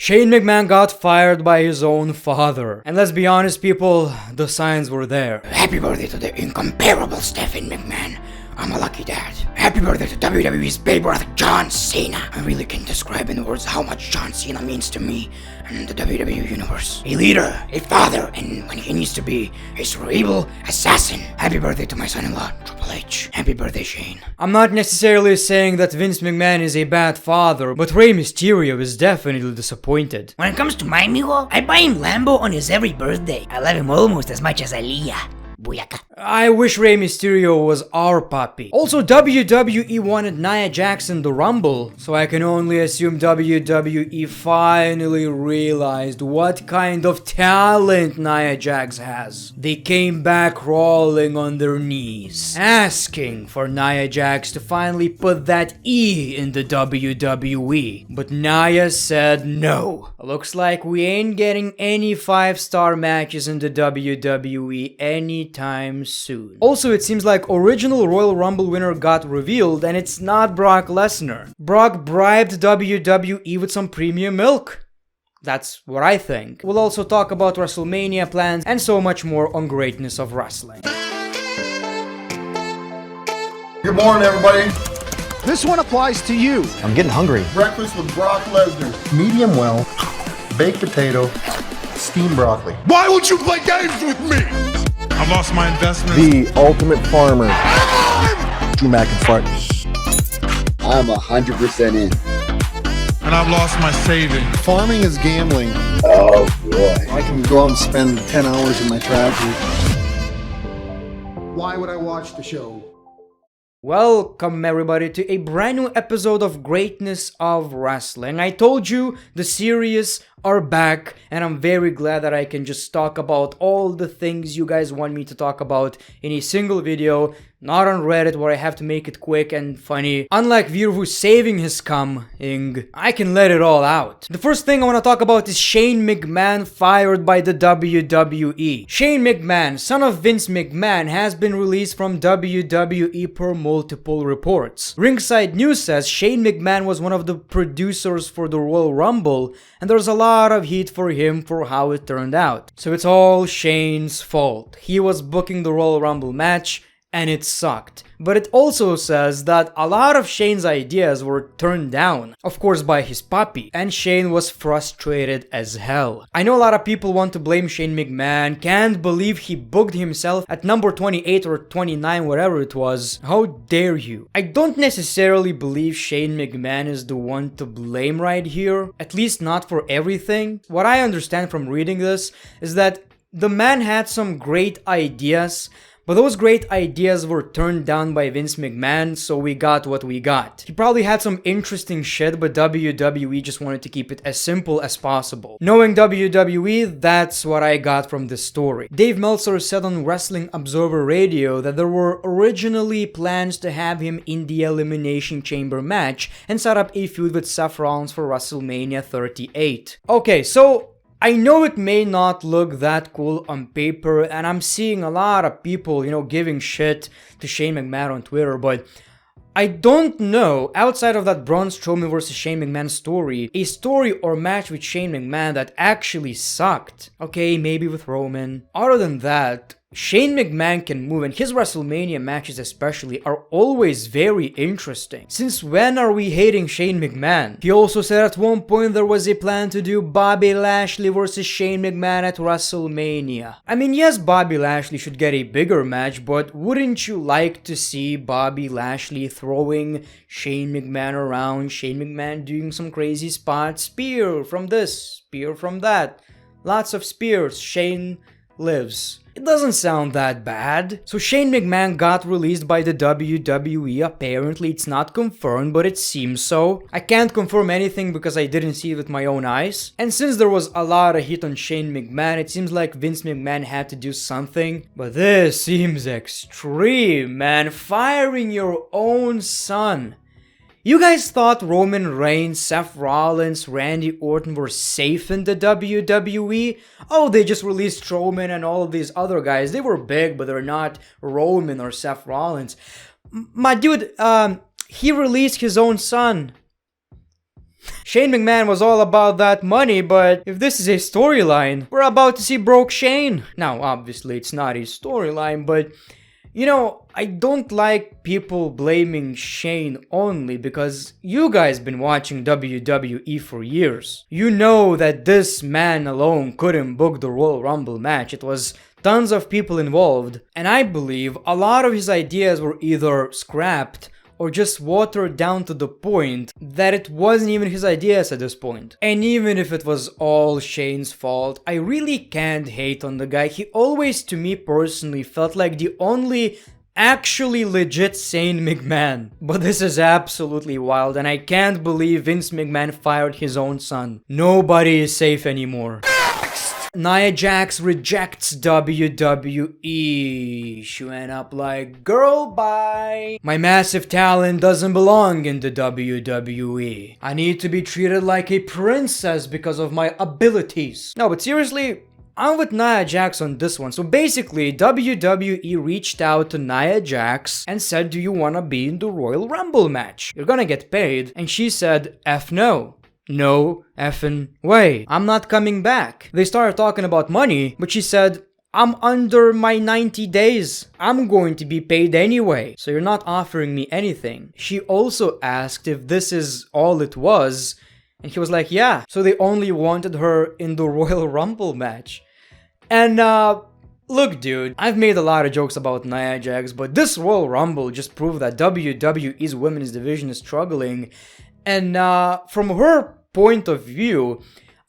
Shane McMahon got fired by his own father. And let's be honest, people, the signs were there. Happy birthday to the incomparable Stephen McMahon. I'm a lucky dad. Happy birthday to WWE's baby brother, John Cena. I really can't describe in words how much John Cena means to me and the WWE universe. A leader, a father, and when he needs to be, a cerebral assassin. Happy birthday to my son-in-law, Triple H. Happy birthday, Shane. I'm not necessarily saying that Vince McMahon is a bad father, but Rey Mysterio is definitely disappointed. When it comes to my amigo, I buy him Lambo on his every birthday. I love him almost as much as Aaliyah. Booyaka. I wish Rey Mysterio was our puppy. Also, WWE wanted Nia Jax in the Rumble, so I can only assume WWE finally realized what kind of talent Nia Jax has. They came back crawling on their knees, asking for Nia Jax to finally put that E in the WWE. But Nia said no. Looks like we ain't getting any 5-star matches in the WWE anytime soon. Also, it seems like original Royal Rumble winner got revealed and it's not Brock Lesnar. Brock bribed WWE with some premium milk. That's what I think. We'll also talk about WrestleMania plans and so much more on Greatness of Wrestling. Good morning, everybody. This one applies to you. I'm getting hungry. Breakfast with Brock Lesnar. Medium well, baked potato, steamed broccoli. Why would you play games with me? I lost my investment. The ultimate farmer. Drew McIntyre. I'm 100% in. And I've lost my savings. Farming is gambling. Oh boy. I can go out and spend 10 hours in my tractor. Why would I watch the show? Welcome everybody to a brand new episode of Greatness of Wrestling. I told you the series are back and I'm very glad that I can just talk about all the things you guys want me to talk about in a single video, not on Reddit where I have to make it quick and funny. Unlike Veer who's saving his cum-ing, I can let it all out. The first thing I want to talk about is Shane McMahon fired by the WWE. Shane McMahon, son of Vince McMahon, has been released from WWE per multiple reports. Ringside News says Shane McMahon was one of the producers for the Royal Rumble and there's a lot of heat for him for how it turned out. So it's all Shane's fault. He was booking the Royal Rumble match and it sucked. But it also says that a lot of Shane's ideas were turned down, of course by his puppy, and Shane was frustrated as hell. I know a lot of people want to blame Shane McMahon, can't believe he booked himself at number 28 or 29, whatever it was. How dare you? I don't necessarily believe Shane McMahon is the one to blame right here, at least not for everything. What I understand from reading this is that the man had some great ideas, but those great ideas were turned down by Vince McMahon, so we got what we got. He probably had some interesting shit, but WWE just wanted to keep it as simple as possible. Knowing WWE, that's what I got from this story. Dave Meltzer said on Wrestling Observer Radio that there were originally plans to have him in the Elimination Chamber match and set up a feud with Seth Rollins for WrestleMania 38. Okay, so I know it may not look that cool on paper, and I'm seeing a lot of people, giving shit to Shane McMahon on Twitter, but I don't know, outside of that Braun Strowman vs. Shane McMahon story, a story or match with Shane McMahon that actually sucked. Okay, maybe with Roman. Other than that, Shane McMahon can move, and his WrestleMania matches especially are always very interesting. Since when are we hating Shane McMahon? He also said at one point there was a plan to do Bobby Lashley versus Shane McMahon at WrestleMania. I mean, yes, Bobby Lashley should get a bigger match, but wouldn't you like to see Bobby Lashley throwing Shane McMahon around, Shane McMahon doing some crazy spots, spear from this, spear from that, lots of spears, Shane lives. It doesn't sound that bad. So Shane McMahon got released by the WWE. Apparently it's not confirmed, but it seems so. I can't confirm anything because I didn't see it with my own eyes. And since there was a lot of heat on Shane McMahon, it seems like Vince McMahon had to do something. But this seems extreme, man. Firing your own son. You guys thought Roman Reigns, Seth Rollins, Randy Orton were safe in the WWE? Oh, they just released Strowman and all of these other guys. They were big, but they're not Roman or Seth Rollins. My dude, he released his own son. Shane McMahon was all about that money, but if this is a storyline, we're about to see broke Shane. Now, obviously, it's not a storyline, but I don't like people blaming Shane only because you guys been watching WWE for years. You know that this man alone couldn't book the Royal Rumble match. It was tons of people involved, and I believe a lot of his ideas were either scrapped or just watered down to the point that it wasn't even his ideas at this point. And even if it was all Shane's fault, I really can't hate on the guy. He always, to me personally, felt like the only actually legit sane McMahon. But this is absolutely wild, and I can't believe Vince McMahon fired his own son. Nobody is safe anymore. Nia Jax rejects WWE. She went up like, girl, bye. My massive talent doesn't belong in the WWE. I need to be treated like a princess because of my abilities. No, but seriously, I'm with Nia Jax on this one. So basically, WWE reached out to Nia Jax and said, do you wanna be in the Royal Rumble match? You're gonna get paid. And she said, F no. No effing way. I'm not coming back. They started talking about money, but she said, I'm under my 90 days. I'm going to be paid anyway, so you're not offering me anything. She also asked if this is all it was, and he was like, yeah. So they only wanted her in the Royal Rumble match. And look, dude, I've made a lot of jokes about Nia Jax, but this Royal Rumble just proved that WWE's women's division is struggling. And from her point of view,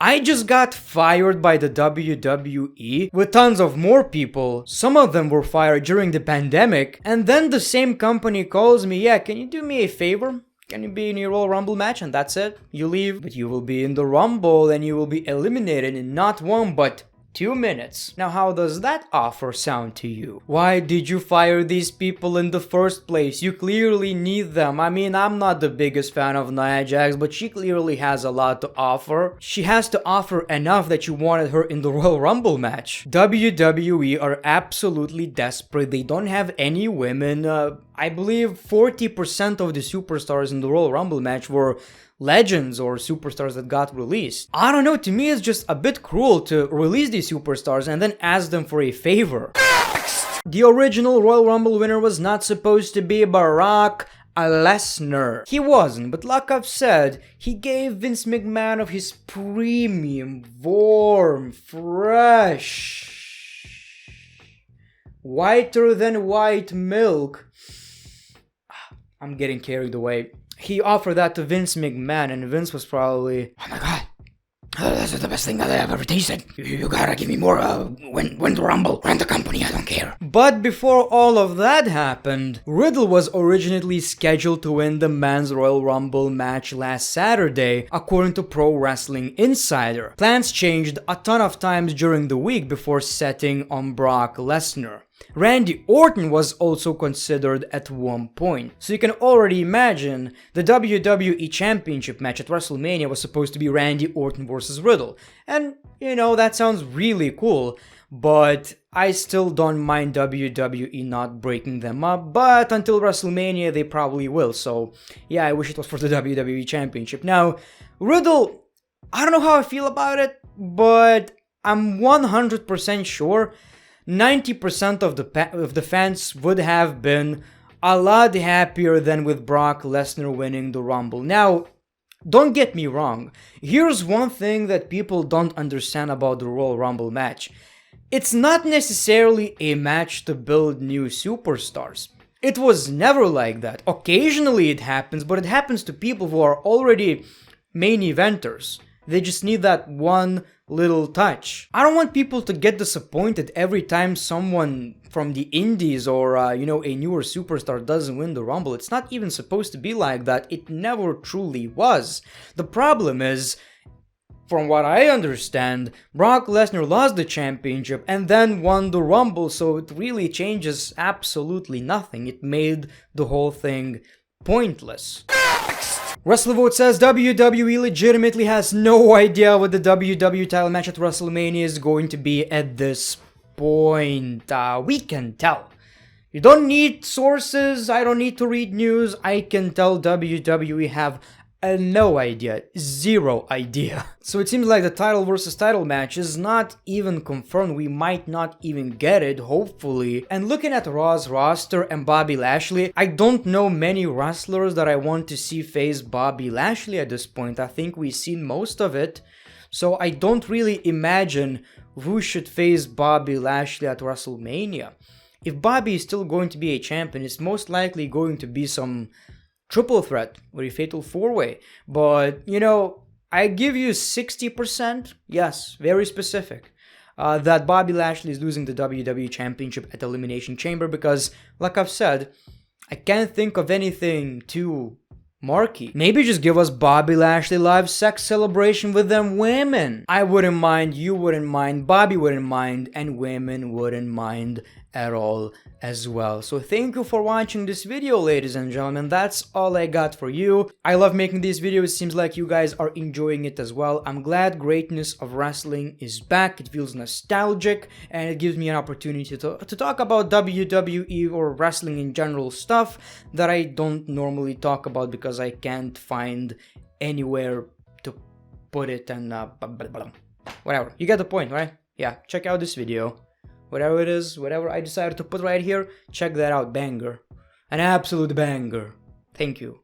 I just got fired by the WWE with tons of more people. Some of them were fired during the pandemic. And then the same company calls me, yeah, can you do me a favor? Can you be in your Royal Rumble match? And that's it. You leave, but you will be in the Rumble and you will be eliminated in not 1 but 2 minutes. Now, how does that offer sound to you? Why did you fire these people in the first place? You clearly need them. I mean, I'm not the biggest fan of Nia Jax, but she clearly has a lot to offer. She has to offer enough that you wanted her in the Royal Rumble match. WWE are absolutely desperate. They don't have any women. I believe 40% of the superstars in the Royal Rumble match were legends or superstars that got released. I don't know, to me it's just a bit cruel to release these superstars and then ask them for a favor. The original Royal Rumble winner was not supposed to be Brock Lesnar. He wasn't, but like I've said, he gave Vince McMahon of his premium, warm, fresh, whiter than white milk. I'm getting carried away. He offered that to Vince McMahon, and Vince was probably, oh my god, this is the best thing that I've ever tasted. You gotta give me more, win the Rumble, run the company, I don't care. But before all of that happened, Riddle was originally scheduled to win the Men's Royal Rumble match last Saturday, according to Pro Wrestling Insider. Plans changed a ton of times during the week before setting on Brock Lesnar. Randy Orton was also considered at one point. So you can already imagine the WWE Championship match at WrestleMania was supposed to be Randy Orton versus Riddle. And, that sounds really cool, but I still don't mind WWE not breaking them up, but until WrestleMania they probably will, so yeah, I wish it was for the WWE Championship. Now, Riddle, I don't know how I feel about it, but I'm 100% sure 90% of the fans would have been a lot happier than with Brock Lesnar winning the Rumble. Now, don't get me wrong. Here's one thing that people don't understand about the Royal Rumble match. It's not necessarily a match to build new superstars. It was never like that. Occasionally it happens, but it happens to people who are already main eventers. They just need that one little touch. I don't want people to get disappointed every time someone from the indies or, a newer superstar doesn't win the Rumble. It's not even supposed to be like that. It never truly was. The problem is, from what I understand, Brock Lesnar lost the championship and then won the Rumble, so it really changes absolutely nothing. It made the whole thing pointless. WrestleVote says WWE legitimately has no idea what the WWE title match at WrestleMania is going to be at this point. We can tell. You don't need sources, I don't need to read news, I can tell WWE have no idea, zero idea. So it seems like the title versus title match is not even confirmed. We might not even get it, hopefully. And looking at Raw's roster and Bobby Lashley, I don't know many wrestlers that I want to see face Bobby Lashley at this point. I think we've seen most of it. So I don't really imagine who should face Bobby Lashley at WrestleMania. If Bobby is still going to be a champion, it's most likely going to be some triple threat or a fatal four-way. But, you know, I give you 60%, yes, very specific, that Bobby Lashley is losing the WWE Championship at Elimination Chamber because, like I've said, I can't think of anything too marquee. Maybe just give us Bobby Lashley live sex celebration with them women. I wouldn't mind, you wouldn't mind, Bobby wouldn't mind, and women wouldn't mind at all as well. So thank you for watching this video, ladies and gentlemen. That's all I got for you. I love making these videos. It seems like you guys are enjoying it as well. I'm glad Greatness of Wrestling is back. It feels nostalgic and it gives me an opportunity to talk about WWE or wrestling in general stuff that I don't normally talk about because I can't find anywhere to put it and whatever. You get the point, right? Yeah, check out this video. Whatever it is, whatever I decided to put right here, check that out. Banger. An absolute banger. Thank you.